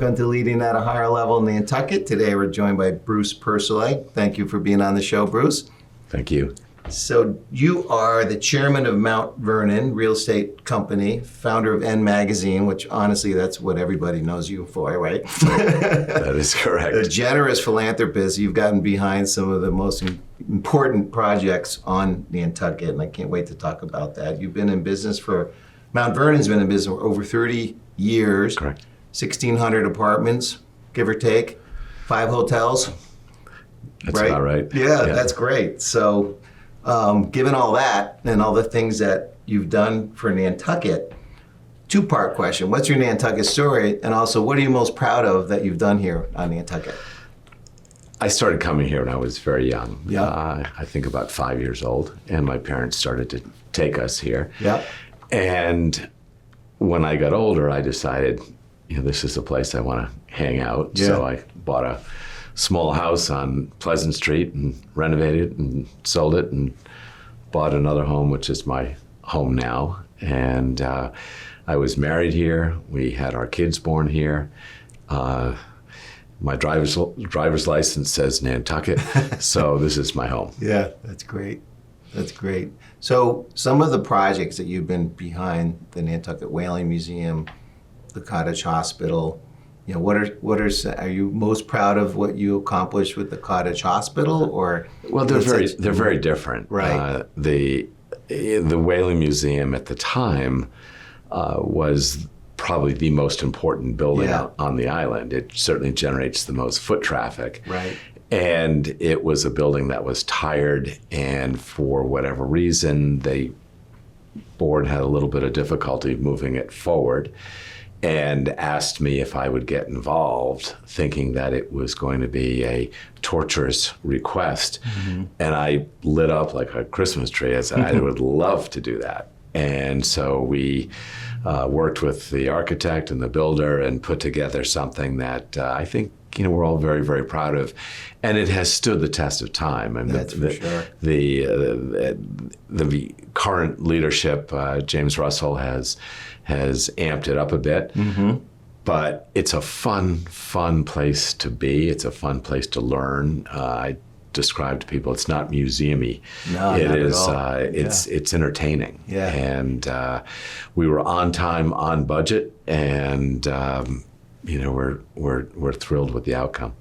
Welcome to Leading at a Higher Level in Nantucket. Today we're joined by Bruce Percelay. Thank you for being on the show, Bruce. Thank you. So you are the chairman of Mount Vernon Real Estate Company, founder of N Magazine, which honestly, that's what everybody knows you for, right? That is correct. A generous philanthropist. You've gotten behind some of the most important projects on Nantucket, and I can't wait to talk about that. You've been in business Mount Vernon's been in business for over 30 years. Correct. 1,600 apartments, give or take, 5 hotels. That's about right. Yeah, that's great. So given all that and all the things that you've done for Nantucket, two-part question. What's your Nantucket story? And also, what are you most proud of that you've done here on Nantucket? I started coming here when I was very young. Yeah. I think about 5 years old, and my parents started to take us here. Yeah. And when I got older, I decided, this is a place I want to hang out. Yeah. So I bought a small house on Pleasant Street and renovated it and sold it and bought another home, which is my home now. And I was married here. We had our kids born here. My driver's license says Nantucket, so this is my home. Yeah, that's great. That's great. So some of the projects that you've been behind, the Nantucket Whaling Museum, the Cottage Hospital, are you most proud of what you accomplished with the Cottage Hospital, or? Well, they're very different. Right. The Whaling Museum at the time was probably the most important building on the island. It certainly generates the most foot traffic. Right. And it was a building that was tired, and for whatever reason, the board had a little bit of difficulty moving it forward and asked me if I would get involved, thinking that it was going to be a torturous request. Mm-hmm. And I lit up like a Christmas tree. I said, I would love to do that. And so we worked with the architect and the builder and put together something that I think we're all very, very proud of, and it has stood the test of time. And that's for sure. The current leadership, James Russell, has amped it up a bit. Mm-hmm. But it's a fun place to be. It's a fun place to learn. I describe to people, it's not museum-y. No, it not is. At all. It's entertaining. Yeah. And we were on time, on budget, and we're thrilled with the outcome.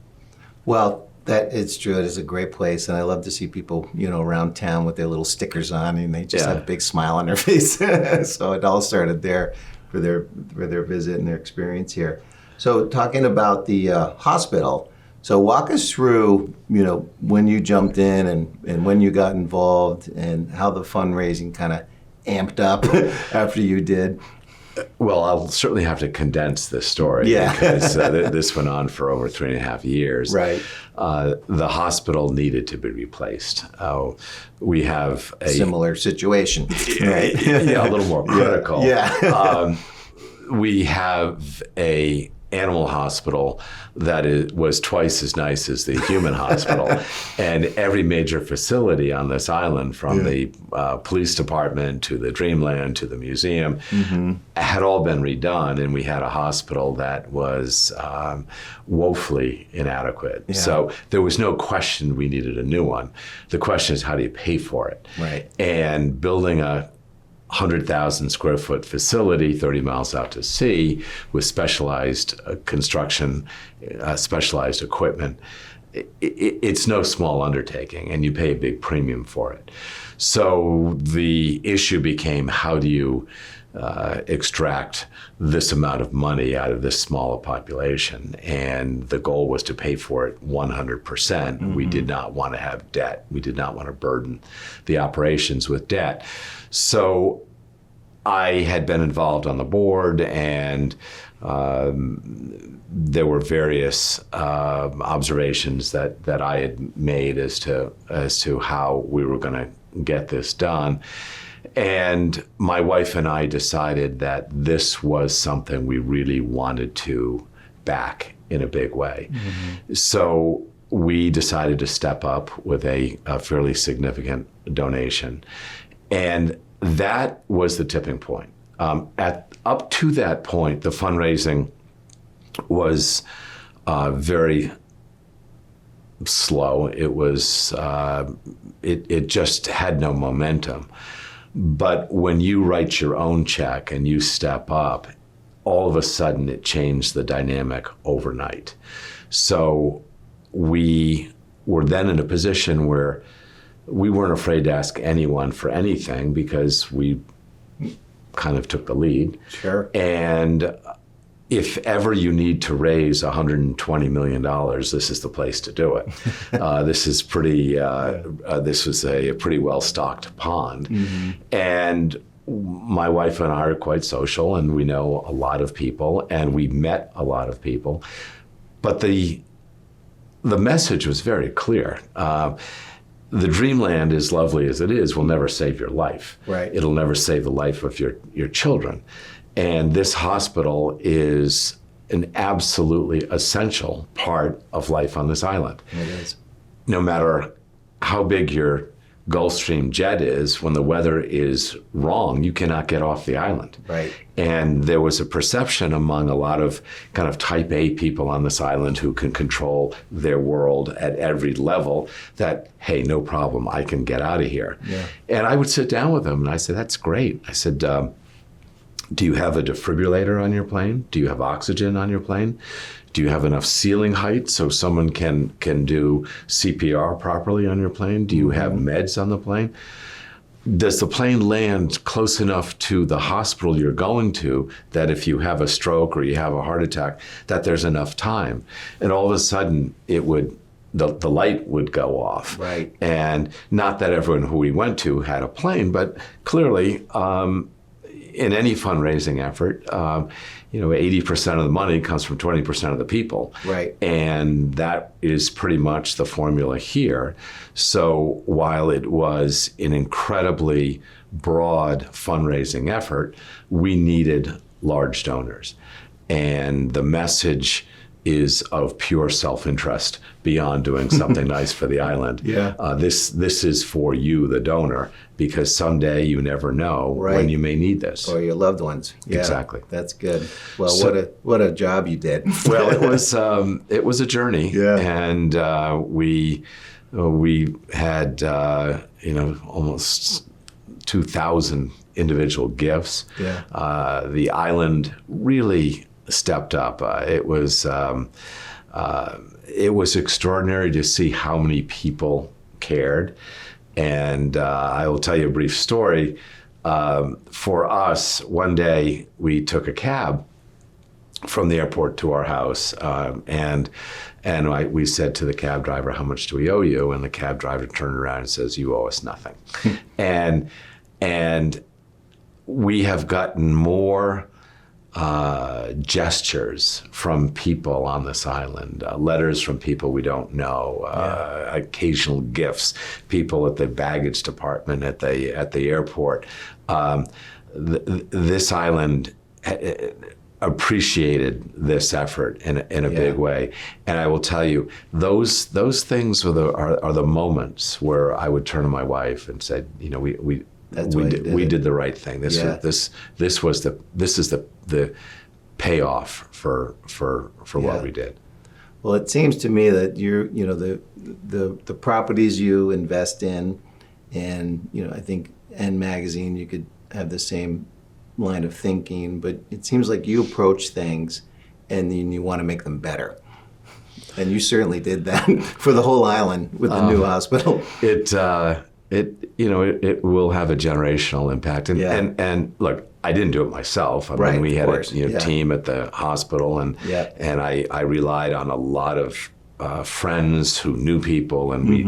Well, that it's true. It is a great place, and I love to see people, around town with their little stickers on, and they just have a big smile on their face. So it all started there for their visit and their experience here. So talking about the hospital, so walk us through, when you jumped in and when you got involved and how the fundraising kind of amped up after you did. Well, I'll certainly have to condense this story because this went on for over 3.5 years. Right. The hospital needed to be replaced. We have a similar situation. Right. A little more critical. Yeah. We have a animal hospital that was twice as nice as the human hospital. And every major facility on this island, from the police department to the Dreamland to the museum, had all been redone, and we had a hospital that was woefully inadequate. Yeah. So there was no question we needed a new one. The question is, how do you pay for it? Right. And building a 100,000 square foot facility 30 miles out to sea with specialized construction, specialized equipment, it's no small undertaking, and you pay a big premium for it. So the issue became, how do you extract this amount of money out of this smaller population? And the goal was to pay for it 100%. Mm-hmm. We did not want to have debt. We did not want to burden the operations with debt. So I had been involved on the board, and there were various observations that I had made as to how we were going to get this done. And my wife and I decided that this was something we really wanted to back in a big way. Mm-hmm. So we decided to step up with a fairly significant donation. And that was the tipping point. Up to that point, the fundraising was very slow. It was it just had no momentum. But when you write your own check and you step up, all of a sudden it changed the dynamic overnight. So we were then in a position where we weren't afraid to ask anyone for anything because we kind of took the lead. Sure. And if ever you need to raise $120 million, this is the place to do it. This is pretty. This was a pretty well-stocked pond, and my wife and I are quite social, and we know a lot of people, and we met a lot of people. But the message was very clear. The dreamland, as lovely as it is, will never save your life. Right. It'll never save the life of your children. And this hospital is an absolutely essential part of life on this island. It is. No matter how big your Gulfstream jet is, when the weather is wrong, you cannot get off the island. Right. And there was a perception among a lot of kind of type A people on this island who can control their world at every level that, hey, no problem, I can get out of here. Yeah. And I would sit down with them and I said, that's great. I said, do you have a defibrillator on your plane? Do you have oxygen on your plane? Do you have enough ceiling height so someone can do CPR properly on your plane? Do you have meds on the plane? Does the plane land close enough to the hospital you're going to that if you have a stroke or you have a heart attack, that there's enough time? And all of a sudden, the light would go off. Right. And not that everyone who we went to had a plane, but clearly, in any fundraising effort, 80% of the money comes from 20% of the people. Right. And that is pretty much the formula here. So while it was an incredibly broad fundraising effort, we needed large donors. And the message is of pure self-interest beyond doing something nice for the island. Yeah. This is for you, the donor, because someday you never know when you may need this. Or your loved ones. Yeah, exactly. That's good. Well, what a job you did. Well, it was a journey. Yeah. And we had almost 2,000 individual gifts. Yeah. The island really stepped up. It was extraordinary to see how many people cared. And I will tell you a brief story. For us, one day we took a cab from the airport to our house, and we said to the cab driver, "How much do we owe you?" And the cab driver turned around and says, "You owe us nothing." and we have gotten more gestures from people on this island, letters from people we don't know, occasional gifts, people at the baggage department at the airport. This island appreciated this effort in a big way, and I will tell you, those things are the moments where I would turn to my wife and say, we did the right thing. This is the payoff for what we did. Well, it seems to me that the properties you invest in, and I think N Magazine, you could have the same line of thinking, but it seems like you approach things and then you want to make them better. And you certainly did that for the whole island with the new hospital. It will have a generational impact. And look, I didn't do it myself. I mean, we had a team at the hospital, and I relied on a lot of friends who knew people, and we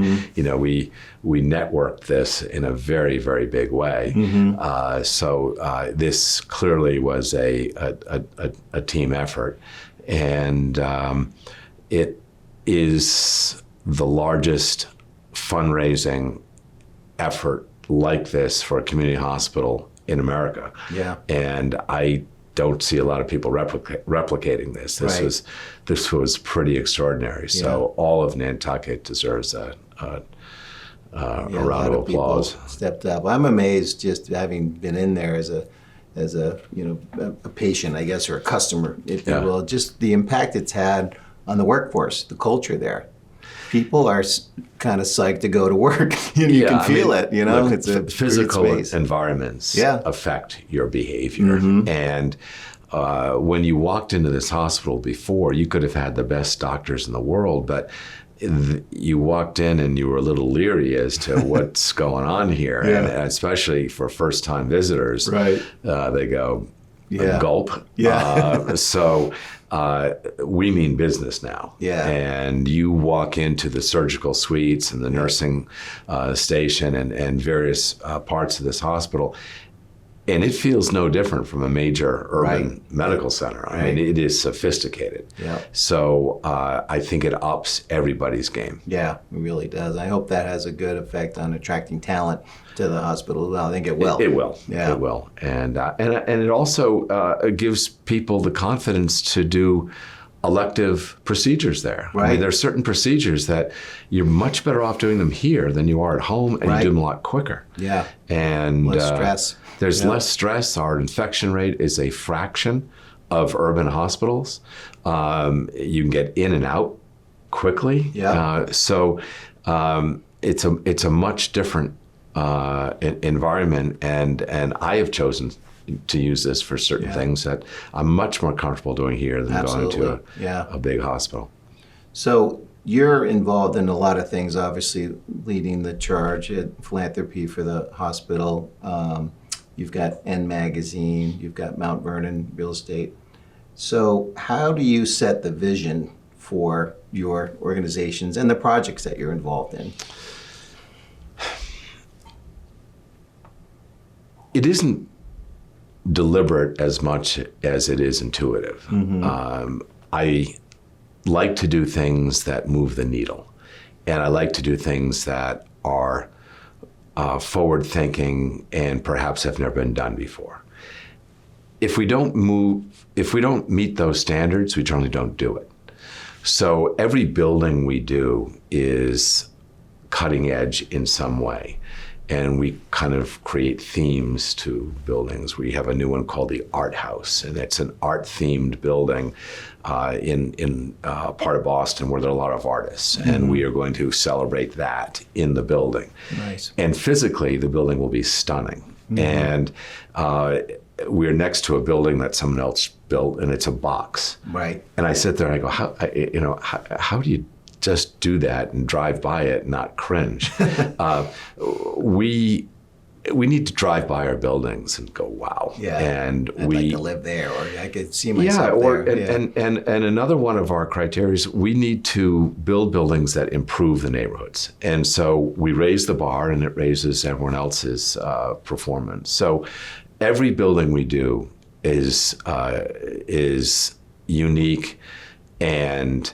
networked this in a very, very big way. So this clearly was a team effort, and it is the largest fundraising effort like this for a community hospital in America. Yeah. And I don't see a lot of people replicating this. This was pretty extraordinary. So all of Nantucket deserves a round of applause. Stepped up. I'm amazed, just having been in there as a a patient, I guess, or a customer, if you Yeah. will. Just the impact it's had on the workforce, the culture there. People are kind of psyched to go to work. You can feel it. Look, It's a physical great space. environments Yeah. affect your behavior. And when you walked into this hospital before, you could have had the best doctors in the world, but you walked in and you were a little leery as to what's going on here. Yeah. And especially for first-time visitors, Right. they go, Yeah. gulp. Yeah. So we mean business now. Yeah. And you walk into the surgical suites and the nursing station and various parts of this hospital, and it feels no different from a major urban medical center. I mean, it is sophisticated. Yeah. So I think it ups everybody's game. Yeah, it really does. I hope that has a good effect on attracting talent to the hospital. I think it will. It will. Yeah. It will. And it also gives people the confidence to do elective procedures there. I Right. mean, there's certain procedures that you're much better off doing them here than you are at home, and you do them a lot quicker. Yeah. And Less stress. There's Yeah. less stress. Our infection rate is a fraction of urban hospitals. You can get in and out quickly. Yeah. So it's a much different environment, and I have chosen to use this for certain things that I'm much more comfortable doing here than going to a big hospital. So you're involved in a lot of things, obviously leading the charge at philanthropy for the hospital. You've got N Magazine, you've got Mount Vernon Real Estate. So how do you set the vision for your organizations and the projects that you're involved in? It isn't deliberate as much as it is intuitive. I like to do things that move the needle, and I like to do things that are forward-thinking and perhaps have never been done before. If we don't meet those standards, we generally don't do it. So every building we do is cutting edge in some way. And we kind of create themes to buildings. We have a new one called the Art House, and it's an art-themed building in a part of Boston where there are a lot of artists, and we are going to celebrate that in the building. Nice. And physically, the building will be stunning. And we're next to a building that someone else built, and it's a box. Right. And I sit there and I go, how do you just do that and drive by it and not cringe? We need to drive by our buildings and go, wow. Yeah. And I'd like to live there, or I could see yeah, myself or there. and another one of our criteria is we need to build buildings that improve the neighborhoods. And so we raise the bar, and it raises everyone else's performance. So every building we do is unique and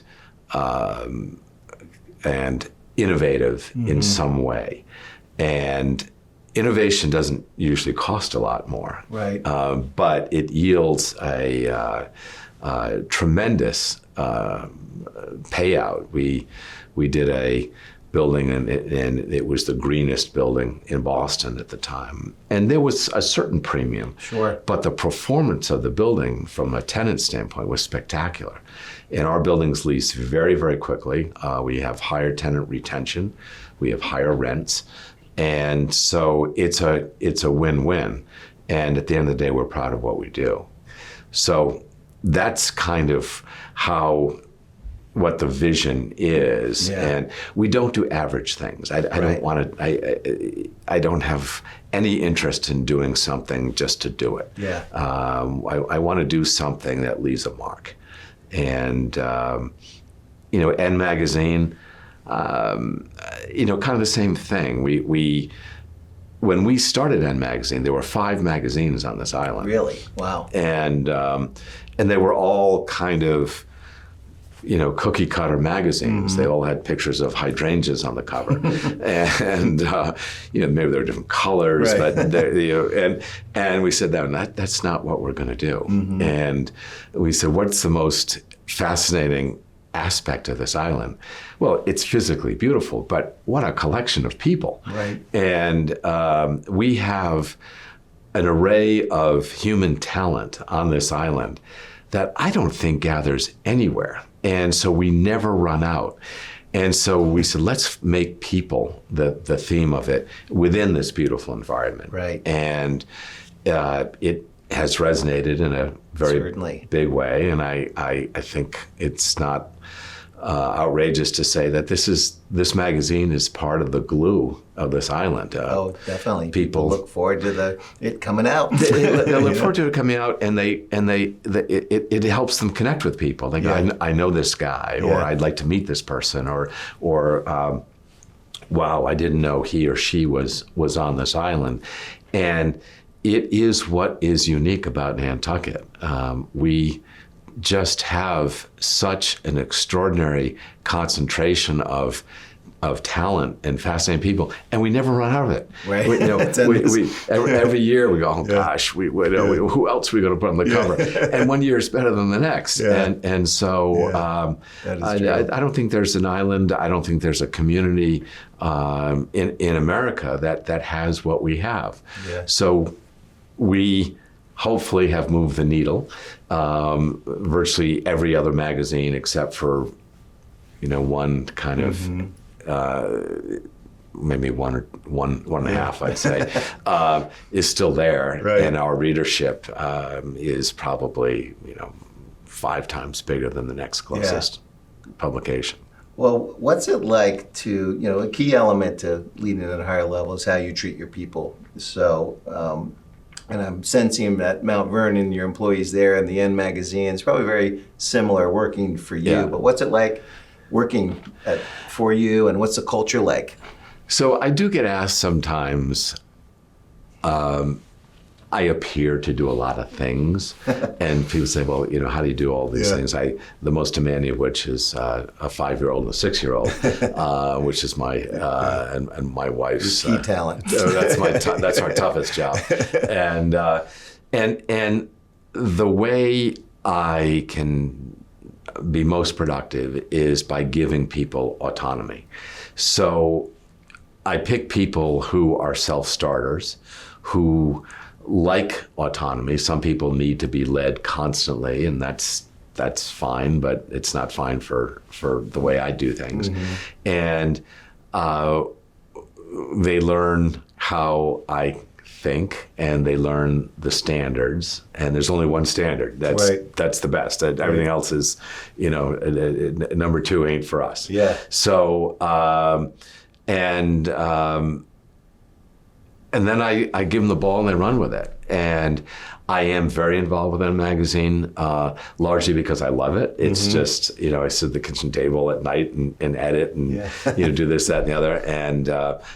innovative in some way. And innovation doesn't usually cost a lot more, Right. but it yields a tremendous payout. We did a building, and it was the greenest building in Boston at the time. And there was a certain premium. Sure. But the performance of the building from a tenant standpoint was spectacular. And our buildings lease very, very quickly. We have higher tenant retention. We have higher rents. And so it's a win-win. And at the end of the day, we're proud of what we do. So that's kind of what the vision is. Yeah. And we don't do average things. I don't want to, I don't have any interest in doing something just to do it. Yeah. I want to do something that leaves a mark. And, N Magazine, kind of the same thing. When we started N Magazine, there were 5 magazines on this island. Really? Wow. And they were all kind of, cookie cutter magazines. They all had pictures of hydrangeas on the cover, and maybe they were different colors, Right. but and we said that's not what we're going to do. And we said, what's the most fascinating aspect of this island? Well, it's physically beautiful, but what a collection of people. Right. And we have an array of human talent on this island that I don't think gathers anywhere. And so we never run out. And so we said, let's make people the theme of it within this beautiful environment. Right. And it has resonated in a very Certainly. big way. And I think it's not outrageous to say that this magazine is part of the glue of this island. Oh, definitely. People look forward to it coming out. they look forward to it coming out, and it helps them connect with people. They go, I know this guy, or I'd like to meet this person, or wow, I didn't know he or she was on this island. And it is what is unique about Nantucket. We just have such an extraordinary concentration of talent and fascinating people, and we never run out of it. Right. Every year we go, oh gosh, who else are we going to put on the cover? And one year is better than the next. And so I don't think there's an island, I don't think there's a community in America that has what we have. So we hopefully have moved the needle. Virtually every other magazine except for one kind of maybe one and a half, I'd say, is still there. Right. And our readership is probably 5 times bigger than the next closest publication. Well, what's it like to, a key element to leading at a higher level is how you treat your people. So, and I'm sensing that Mount Vernon, your employees there, and the N magazine is probably very similar working for you. Yeah. But what's it like working for you, and what's the culture like? So I do get asked sometimes, I appear to do a lot of things, and people say, well, how do you do all these things? The most demanding of which is a 5-year-old and a 6-year-old, which is my and my wife's key talent. That's our toughest job, and the way I can be most productive is by giving people autonomy. So I pick people who are self-starters, who like autonomy. Some people need to be led constantly, and that's fine, but it's not fine for the way I do things. And they learn how I think, and they learn the standards, and there's only one standard. That's the best. Everything else is, number 2 ain't for us. So and then I give them the ball and they run with it. And I am very involved with that magazine, largely because I love it. It's just, I sit at the kitchen table at night and edit and, do this, that, and the other. And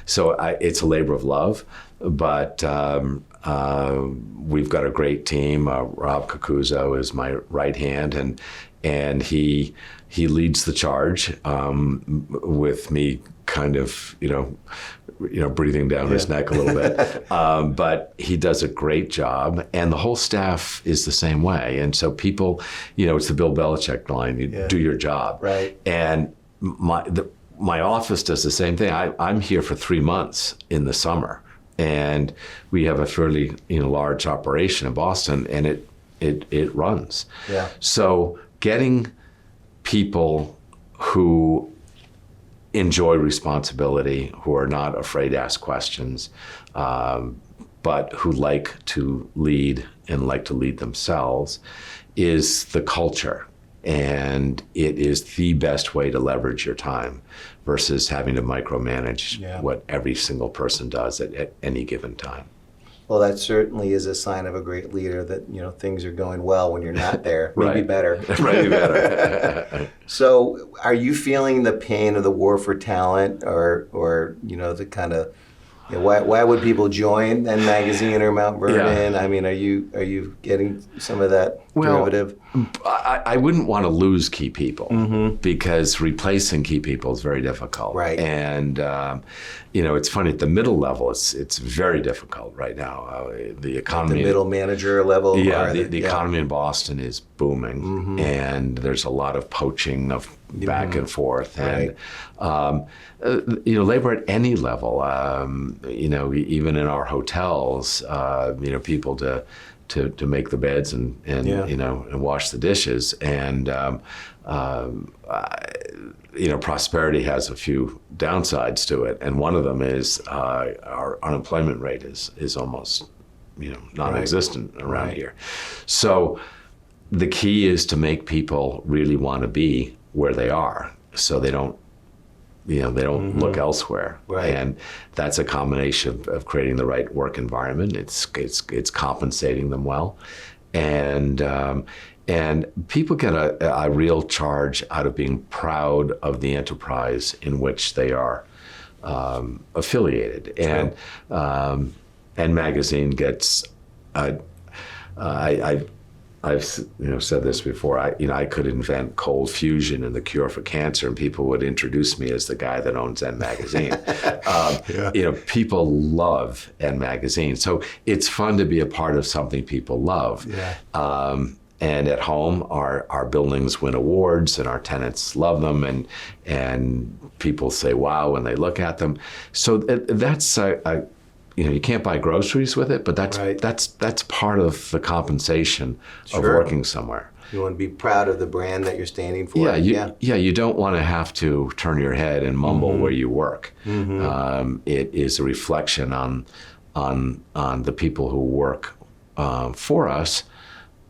so it's a labor of love. But we've got a great team. Rob Cacuzo is my right hand, and he leads the charge with me kind of, breathing down his neck a little bit. But he does a great job, and the whole staff is the same way. And so people, it's the Bill Belichick line, you do your job. Right. And my office does the same thing. I'm here for 3 months in the summer, and we have a fairly large operation in Boston, and it runs. So getting people who enjoy responsibility, who are not afraid to ask questions, but who like to lead and like to lead themselves, is the culture. And it is the best way to leverage your time versus having to micromanage what every single person does at any given time. Well, that certainly is a sign of a great leader, that things are going well when you're not there. Maybe better. Maybe better. So, are you feeling the pain of the war for talent, or the kind of why would people join N Magazine or Mount Vernon? I mean, are you getting some of that derivative? I wouldn't want to lose key people because replacing key people is very difficult. Right. And it's funny at the middle level. It's very difficult right now. The economy, the middle manager level. The economy in Boston is booming, and there's a lot of poaching of back and forth. Right. And, labor at any level, even in our hotels, people to make the beds and wash the dishes. And, prosperity has a few downsides to it. And one of them is our unemployment rate is almost, non-existent around here. So the key is to make people really want to be where they are, so they don't look elsewhere. Right. And that's a combination of creating the right work environment. It's compensating them well, and people get a real charge out of being proud of the enterprise in which they are affiliated. True. And Magazine gets. I've said this before. I could invent cold fusion and the cure for cancer, and people would introduce me as the guy that owns N Magazine. People love N Magazine, so it's fun to be a part of something people love. Yeah. And at home, our buildings win awards, and our tenants love them, and people say wow when they look at them. So that's you can't buy groceries with it, but that's part of the compensation of working somewhere. You want to be proud of the brand that you're standing for. You don't want to have to turn your head and mumble where you work. It is a reflection on the people who work for us,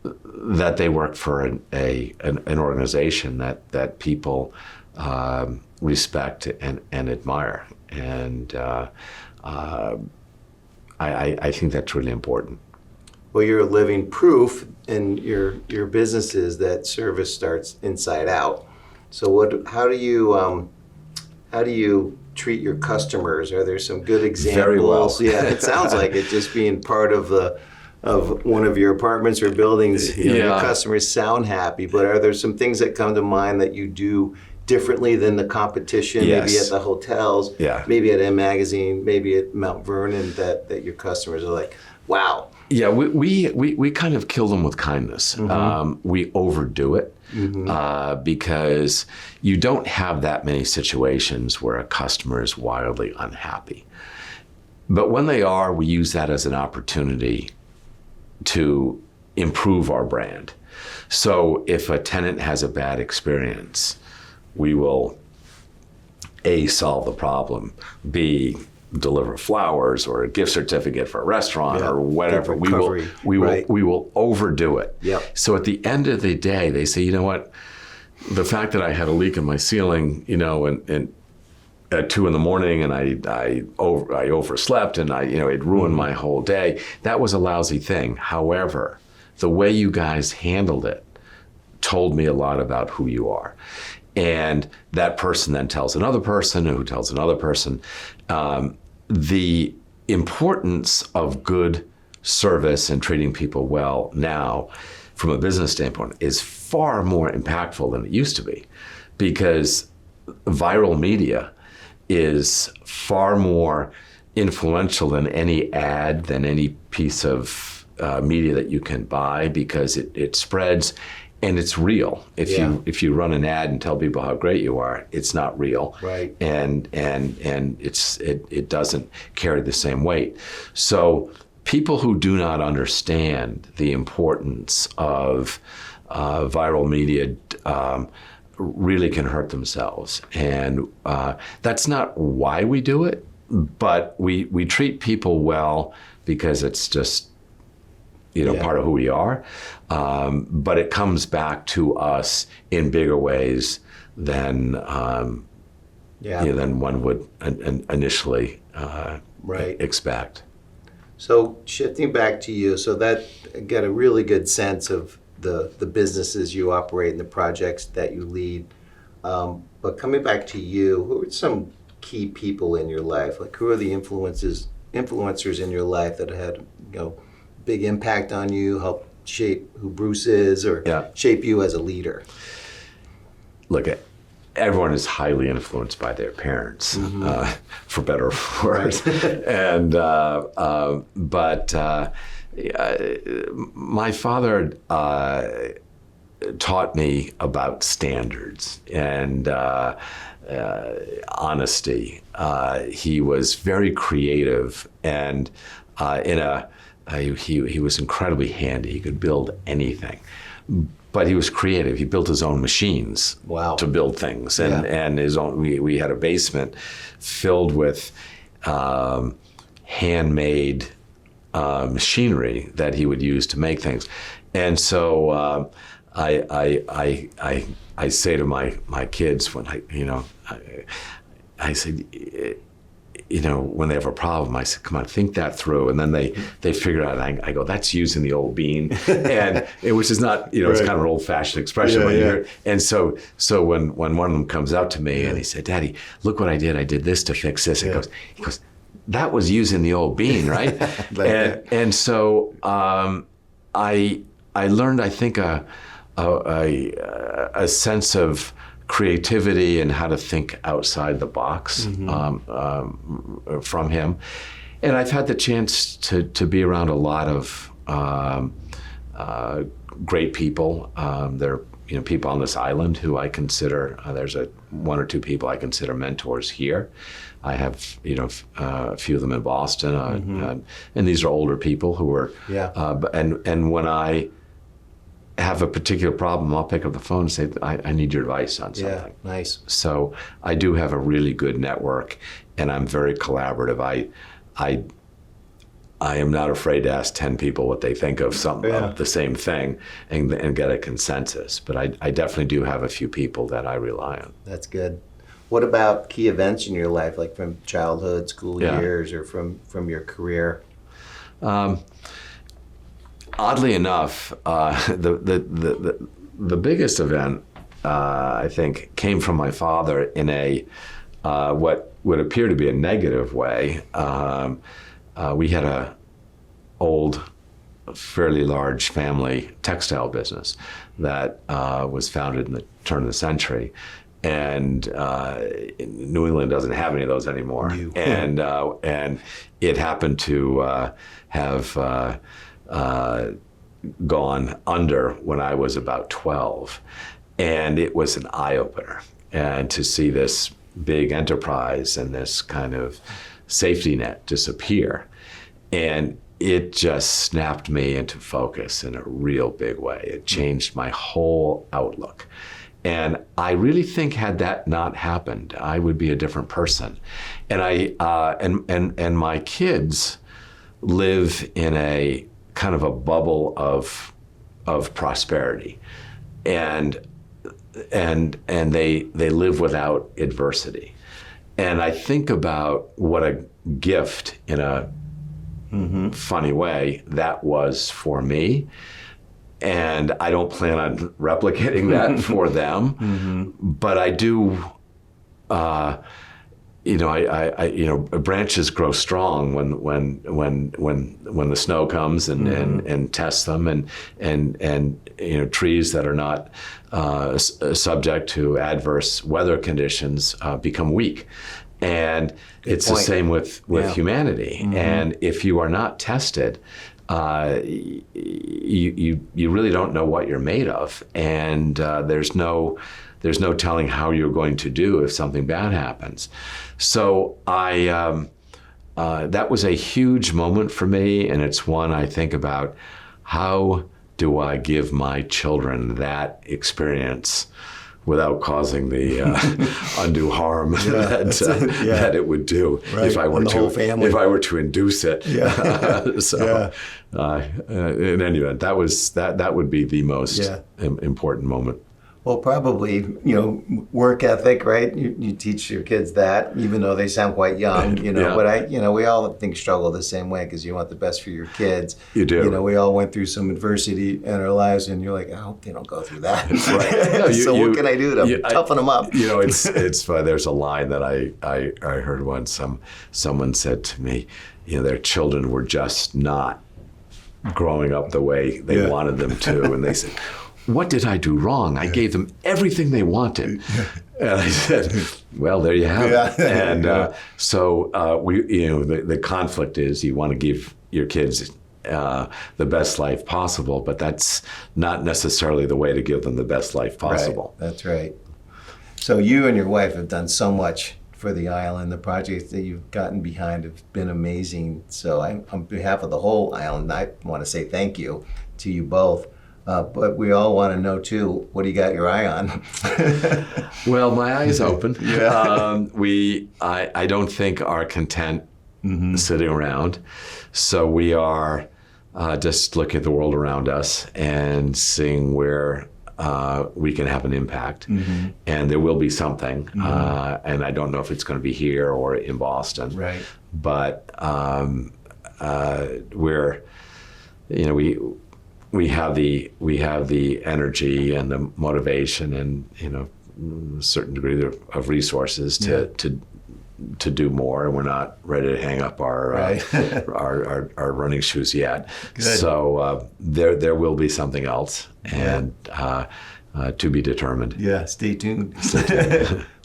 that they work for an organization that people respect and admire. And I think that's really important. Well, you're living proof in your businesses that service starts inside out. So how do you treat your customers? Are there some good examples? Very well. Yeah, it sounds like it, just being part of one of your apartments or buildings. Your customers sound happy, but are there some things that come to mind that you do differently than the competition? Yes. Maybe at the hotels, maybe at M Magazine, maybe at Mount Vernon, that your customers are like, wow. Yeah, we kind of kill them with kindness. We overdo it because you don't have that many situations where a customer is wildly unhappy. But when they are, we use that as an opportunity to improve our brand. So if a tenant has a bad experience, we will A, solve the problem, B, deliver flowers or a gift certificate for a restaurant or whatever. We will overdo it. Yep. So at the end of the day, they say, you know what, the fact that I had a leak in my ceiling, and at 2 a.m. and I overslept and it ruined my whole day. That was a lousy thing. However, the way you guys handled it told me a lot about who you are. And that person then tells another person who tells another person. The importance of good service and treating people well now, from a business standpoint, is far more impactful than it used to be, because viral media is far more influential than any ad, than any piece of media that you can buy, because it spreads. And it's real. If you run an ad and tell people how great you are, it's not real. Right. And it doesn't carry the same weight. So people who do not understand the importance of viral media really can hurt themselves. And that's not why we do it, but we treat people well because it's just part of who we are. But it comes back to us in bigger ways than than one would initially expect. So shifting back to you, so that I get a really good sense of the businesses you operate and the projects that you lead. But coming back to you, who are some key people in your life? Like, who are the influencers in your life that had big impact on you, help shape who Bruce is, or shape you as a leader? Look, everyone is highly influenced by their parents, for better or for worse. And but my father taught me about standards and honesty. He was very creative, and he was incredibly handy. He could build anything, but he was creative. He built his own machines to build things, and his own. We had a basement filled with handmade machinery that he would use to make things, and so I say to my kids when I said, when they have a problem, I said, come on, think that through. And then they figure out, I go, that's using the old bean. And which is not, it's kind of an old fashioned expression. When you hear it. And so when one of them comes up to me and he said, Daddy, look what I did. I did this to fix this. He goes, that was using the old bean, right? and so I learned, I think, a sense of creativity and how to think outside the box from him. And I've had the chance to be around a lot of great people. There are people on this island who I consider, there's one or two people I consider mentors here. I have a few of them in Boston, and these are older people who are, and when I have a particular problem, I'll pick up the phone and say, I need your advice on something. Yeah, nice. So I do have a really good network, and I'm very collaborative. I am not afraid to ask 10 people what they think of something of the same thing and get a consensus. But I definitely do have a few people that I rely on. That's good. What about key events in your life, like from childhood, school years, or from your career? Oddly enough, the biggest event I think came from my father in a what would appear to be a negative way. We had a old, fairly large family textile business that was founded in the turn of the century. And New England doesn't have any of those anymore. And it happened to have gone under when I was about 12. And it was an eye-opener. And to see this big enterprise and this kind of safety net disappear. And it just snapped me into focus in a real big way. It changed my whole outlook. And I really think had that not happened, I would be a different person. And and my kids live in a kind of a bubble of prosperity, and they live without adversity. And I think about what a gift in a funny way that was for me. And I don't plan on replicating that for them, but I do. Branches grow strong when the snow comes and tests them, and trees that are not subject to adverse weather conditions become weak. And it's the same with humanity. And if you are not tested, you really don't know what you're made of, and there's no telling how you're going to do if something bad happens. So that was a huge moment for me, and it's one I think about: how do I give my children that experience without causing the undue harm that it would do if I were to induce it. In any event, that would be the most important moment. Well, probably, work ethic, right? You teach your kids that, even though they sound quite young, but we all struggle the same way, because you want the best for your kids. You do. We all went through some adversity in our lives, and you're like, I hope they don't go through that. Right. So what can I do to toughen them up? It's there's a line that I heard once. Someone said to me, their children were just not growing up the way they wanted them to, and they said, what did I do wrong? I gave them everything they wanted. And I said, well, there you have it. And so the conflict is, you want to give your kids the best life possible, but that's not necessarily the way to give them the best life possible. Right. That's right. So you and your wife have done so much for the island. The projects that you've gotten behind have been amazing. So on behalf of the whole island, I want to say thank you to you both. But we all want to know too, what do you got your eye on? Well, my eyes open. Yeah. I don't think are content Mm-hmm. sitting around. So we are just looking at the world around us and seeing where we can have an impact. Mm-hmm. And there will be something. Mm-hmm. And I don't know if it's going to be here or in Boston. Right. But we're, we have the energy and the motivation and a certain degree of resources to do more, and we're not ready to hang up our our running shoes yet. Good. So there will be something else, and to be determined. Yeah, stay tuned.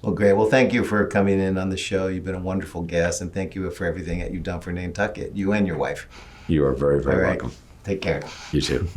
Well, great. Well, thank you for coming in on the show. You've been a wonderful guest, and thank you for everything that you've done for Nantucket, you and your wife. You are very, very welcome. Take care. You too.